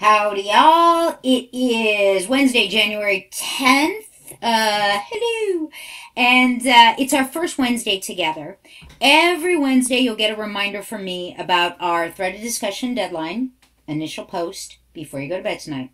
Howdy, y'all. It is Wednesday, January 10th. Hello. And it's our first Wednesday together. Every Wednesday, you'll get a reminder from me about our threaded discussion deadline, initial post, before you go to bed tonight.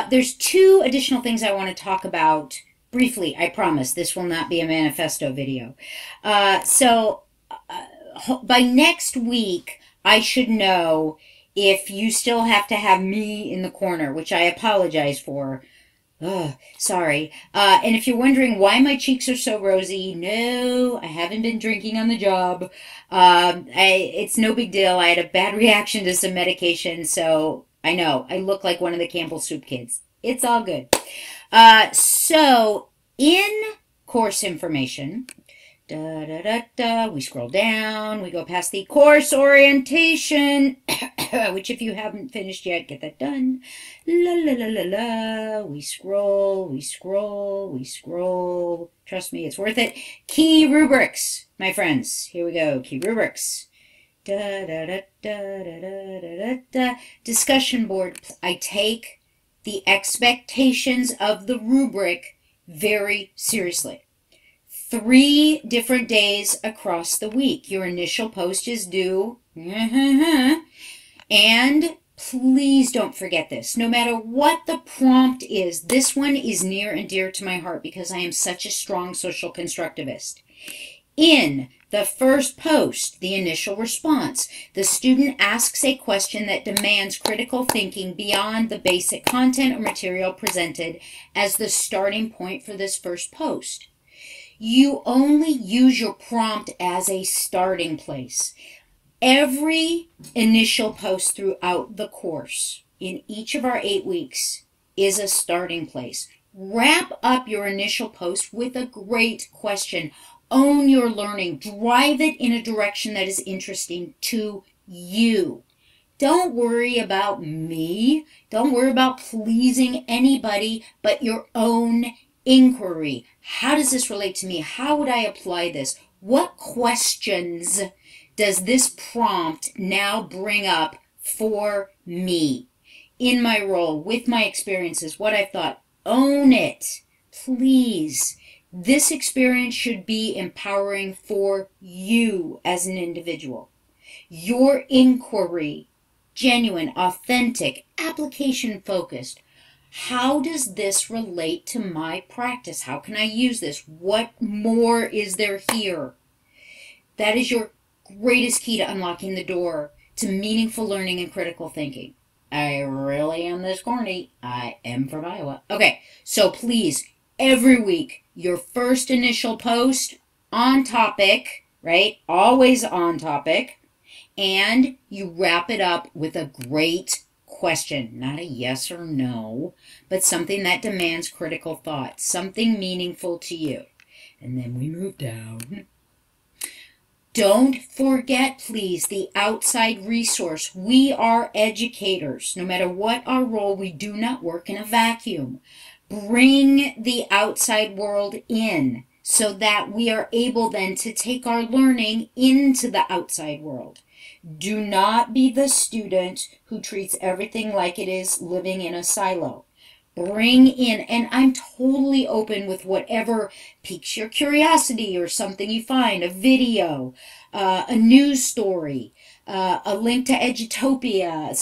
There's two additional things I want to talk about briefly. I promise this will not be a manifesto video. By next week, I should know if you still have to have me in the corner, which I apologize for. Sorry. And if you're wondering why my cheeks are so rosy, no, I haven't been drinking on the job. It's no big deal. I had a bad reaction to some medication, so I know I look like one of the Campbell Soup kids. It's all good. So in course information, we scroll down, we go past the course orientation, which if you haven't finished yet, get that done. La la la la la. We scroll, we scroll, we scroll. Trust me, it's worth it. Key rubrics, my friends. Here we go. Key rubrics. Discussion board. I take the expectations of the rubric very seriously. 3 different days across the week. Your initial post is due. And please don't forget this. No matter what the prompt is, this one is near and dear to my heart because I am such a strong social constructivist. In the first post, the initial response, the student asks a question that demands critical thinking beyond the basic content or material presented as the starting point for this first post. You only use your prompt as a starting place. Every initial post throughout the course in each of our 8 weeks is a starting place. Wrap up your initial post with a great question. Own your learning. Drive it in a direction that is interesting to you. Don't worry about me. Don't worry about pleasing anybody but your own inquiry. How does this relate to me? How would I apply this? What questions does this prompt now bring up for me in my role, with my experiences, what I've thought? Own it, please. This experience should be empowering for you as an individual. Your inquiry, genuine, authentic, application-focused. How does this relate to my practice? How can I use this? What more is there here? That is your greatest key to unlocking the door to meaningful learning and critical thinking. I really am this corny. I am from Iowa. Okay, so please, every week, your first initial post on topic, right? Always on topic. And you wrap it up with a great question, not a yes or no, but something that demands critical thought, something meaningful to you. And then we move down. Don't forget, please, the outside resource. We are educators. No matter what our role, we do not work in a vacuum. Bring the outside world in so that we are able then to take our learning into the outside world. Do not be the student who treats everything like it is living in a silo. Bring in, and I'm totally open with whatever piques your curiosity or something you find, a video, a news story, a link to Edutopia,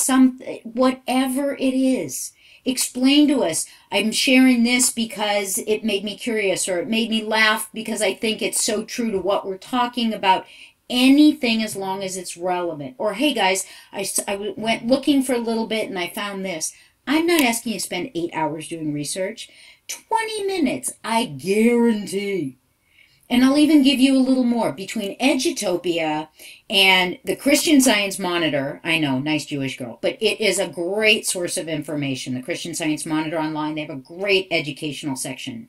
whatever it is. Explain to us, I'm sharing this because it made me curious, or it made me laugh because I think it's so true to what we're talking about. Anything as long as it's relevant. Or, hey guys, I went looking for a little bit and I found this. I'm not asking you to spend 8 hours doing research. 20 minutes, I guarantee. And I'll even give you a little more. Between Edutopia and the Christian Science Monitor, I know, nice Jewish girl, but it is a great source of information. The Christian Science Monitor online, they have a great educational section.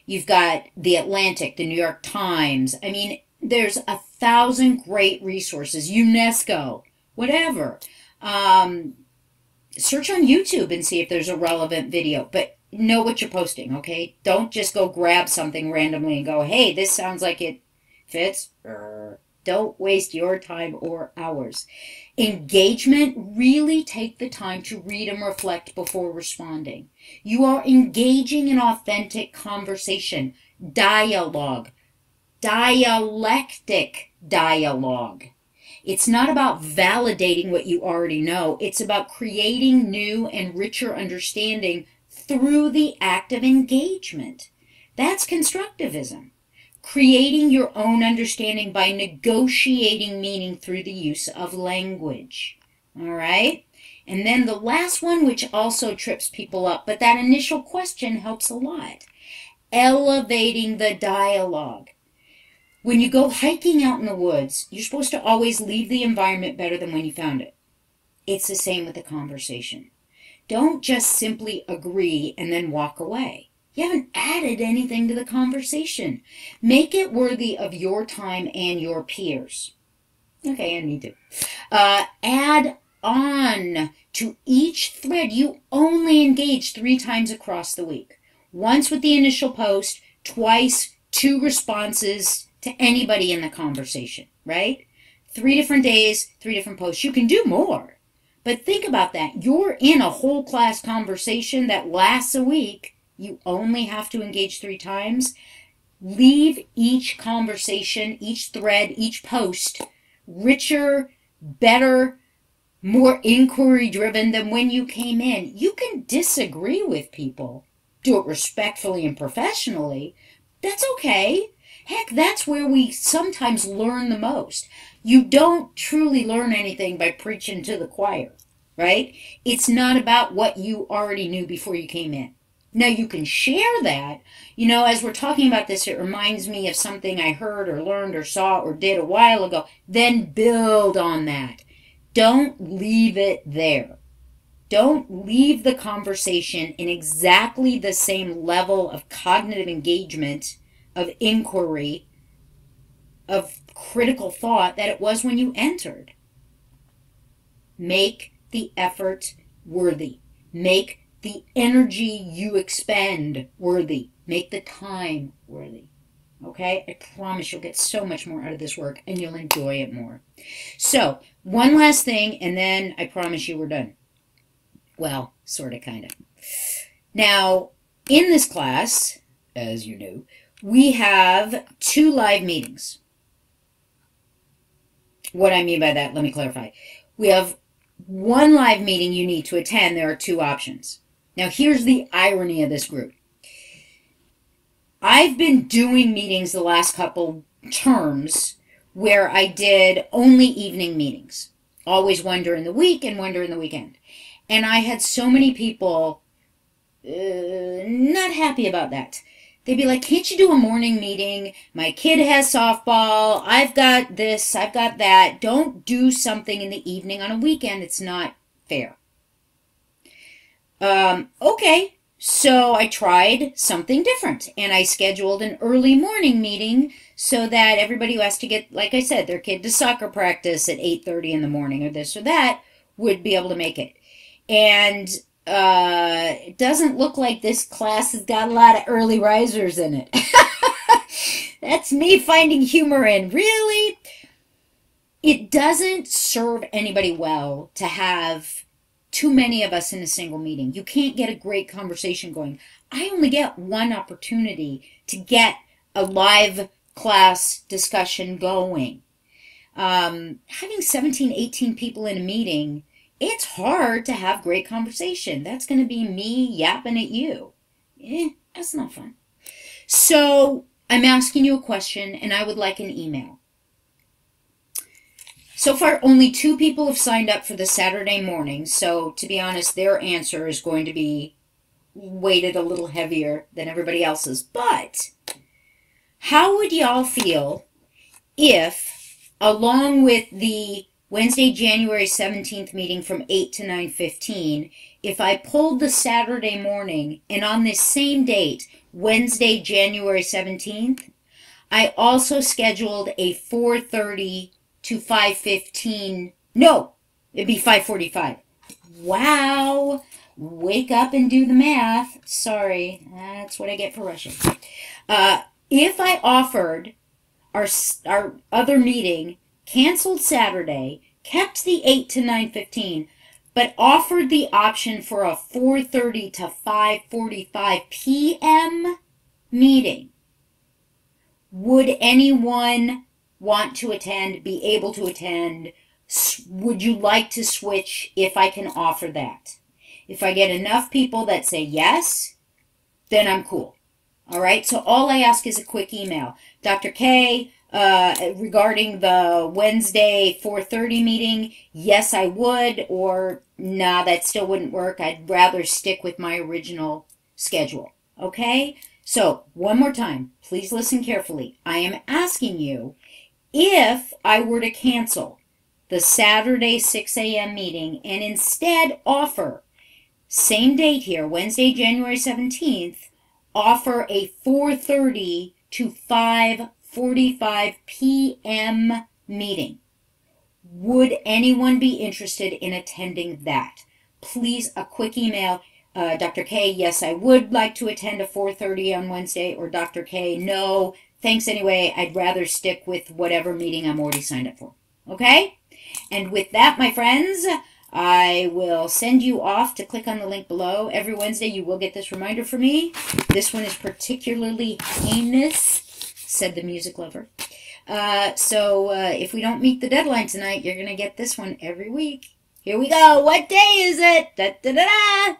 You've got The Atlantic, the New York Times. I mean, there's 1,000 great resources. UNESCO, whatever. Search on YouTube and see if there's a relevant video. But know what you're posting, okay? Don't just go grab something randomly and go, hey, this sounds like it fits. Don't waste your time or ours. Engagement, really take the time to read and reflect before responding. You are engaging in authentic conversation, dialogue, dialectic dialogue. It's not about validating what you already know. It's about creating new and richer understanding through the act of engagement. That's constructivism. Creating your own understanding by negotiating meaning through the use of language. All right? And then the last one, which also trips people up, but that initial question helps a lot. Elevating the dialogue. When you go hiking out in the woods, you're supposed to always leave the environment better than when you found it. It's the same with the conversation. Don't just simply agree and then walk away. You haven't added anything to the conversation. Make it worthy of your time and your peers. Okay, I need to. Add on to each thread. You only engage 3 times across the week. Once with the initial post, twice 2 responses to anybody in the conversation, right? 3 different days, 3 different posts. You can do more. But think about that. You're in a whole class conversation that lasts a week. You only have to engage 3 times. Leave each conversation, each thread, each post richer, better, more inquiry-driven than when you came in. You can disagree with people. Do it respectfully and professionally. That's okay. Heck, that's where we sometimes learn the most. You don't truly learn anything by preaching to the choir, right? It's not about what you already knew before you came in. Now, you can share that. You know, as we're talking about this, it reminds me of something I heard or learned or saw or did a while ago. Then build on that. Don't leave it there. Don't leave the conversation in exactly the same level of cognitive engagement, of inquiry, of critical thought that it was when you entered. Make the effort worthy. Make the energy you expend worthy. Make the time worthy. Okay? I promise you'll get so much more out of this work and you'll enjoy it more. So, one last thing and then I promise you we're done. Well, sort of, kind of. Now, in this class, as you know, we have 2 live meetings. What I mean by that, let me clarify. We have 1 live meeting you need to attend. There are 2 options. Now, here's the irony of this group. I've been doing meetings the last couple terms where I did only evening meetings. Always one during the week and one during the weekend. And I had so many people not happy about that. They'd be like, can't you do a morning meeting? My kid has softball. I've got this. I've got that. Don't do something in the evening on a weekend. It's not fair. Okay, so I tried something different, and I scheduled an early morning meeting so that everybody who has to get, like I said, their kid to soccer practice at 8:30 in the morning or this or that would be able to make it. And it doesn't look like this class has got a lot of early risers in it. That's me finding humor in. Really? It doesn't serve anybody well to have too many of us in a single meeting. You can't get a great conversation going. I only get 1 opportunity to get a live class discussion going. Having 17, 18 people in a meeting, it's hard to have great conversation. That's going to be me yapping at you. That's not fun. So I'm asking you a question, and I would like an email. So far, only 2 people have signed up for the Saturday morning, so to be honest, their answer is going to be weighted a little heavier than everybody else's. But how would y'all feel if, along with the Wednesday, January 17th meeting from 8 to 9:15, if I pulled the Saturday morning, and on this same date, Wednesday, January 17th, I also scheduled a 4:30 to 5:15, no, it'd be 5:45. Wow, wake up and do the math. Sorry, that's what I get for rushing. If I offered our other meeting, canceled Saturday, kept the 8 to 9:15, but offered the option for a 4:30 to 5:45 p.m. meeting. Would anyone want to attend, be able to attend? Would you like to switch if I can offer that? If I get enough people that say yes, then I'm cool. All right, so all I ask is a quick email. Dr. K, regarding the Wednesday 4:30 meeting, yes, I would, or nah, that still wouldn't work. I'd rather stick with my original schedule. Okay? So, one more time, please listen carefully. I am asking you, if I were to cancel the Saturday 6 a.m. meeting and instead offer, same date here, Wednesday, January 17th, offer a 4:30 to 5:45 p.m. meeting. Would anyone be interested in attending that? Please, a quick email. Dr. K, yes, I would like to attend a 4:30 on Wednesday, or Dr. K, no, thanks anyway, I'd rather stick with whatever meeting I'm already signed up for. Okay? And with that, my friends, I will send you off to click on the link below. Every Wednesday you will get this reminder from me. This one is particularly heinous, said the music lover. So if we don't meet the deadline tonight, you're going to get this one every week. Here we go. What day is it? Da, da, da, da.